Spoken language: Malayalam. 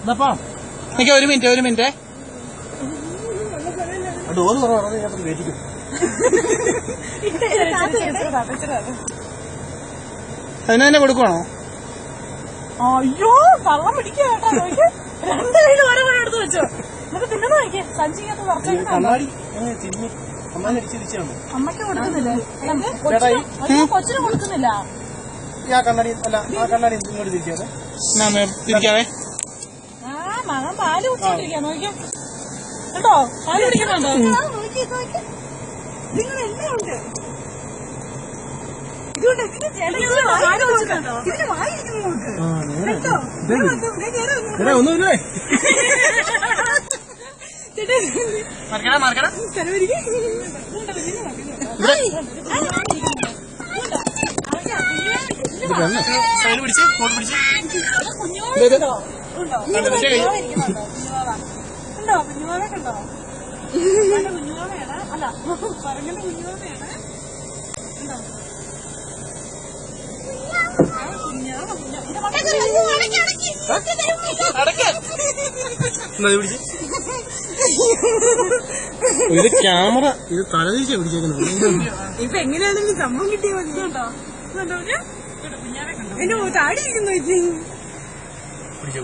എനിക്ക് ഒരു മിനിറ്റ് ഡോറ് തുറന്നു ഞാൻ കയറ്റിക്കും. അതിന് തന്നെ കൊടുക്കുവാണോ? അയ്യോ കള്ളം പിടിക്കുക കേട്ടോ. രണ്ട് കയ്യിൽ ഓരോ പഴം എടുത്ത് വെച്ചോ. നമുക്ക് തിന്നണോ നോക്കിയേ. സഞ്ചിക്കകത്ത് കണ്ണാടി തിരിഞ്ഞ് അമ്മടിച്ചിരിച്ചാണ്. അമ്മയ്ക്ക് കൊടുക്കുന്നില്ലേ? കൊച്ചിന് കൊടുക്കുന്നില്ല. ആ കണ്ണാടി അല്ല, ആ കണ്ണാടി ഇങ്ങോട്ട് തിരിക്കാതെ തിരിക്കാതെ. ആ മകൻ പാല് കുടിച്ചോണ്ടിരിക്കാ. നോക്കിയോ കേട്ടോ, പാല് കുടിക്കുന്നുണ്ടോ? നിങ്ങളെല്ലാം ഉണ്ട്. ഇതുകൊണ്ട് ഒന്നുമില്ലേ ഉണ്ടോ കുഞ്ഞുമാവൊക്കെ ഉണ്ടോ? കുഞ്ഞുമാവയാണ് അല്ല പറഞ്ഞ കുഞ്ഞുമാവയാണ്. ഉണ്ടോ ഇത് ക്യാമറ ഇത് തലതിരിച്ചാ പിടിച്ചേക്കുന്നത്. ഇപ്പൊ എങ്ങനെയാണെങ്കിലും സംഭവം കിട്ടിയ മതിയുണ്ടോ? എന്റെ താടി ഇരിക്കുന്നു പിടിച്ചോ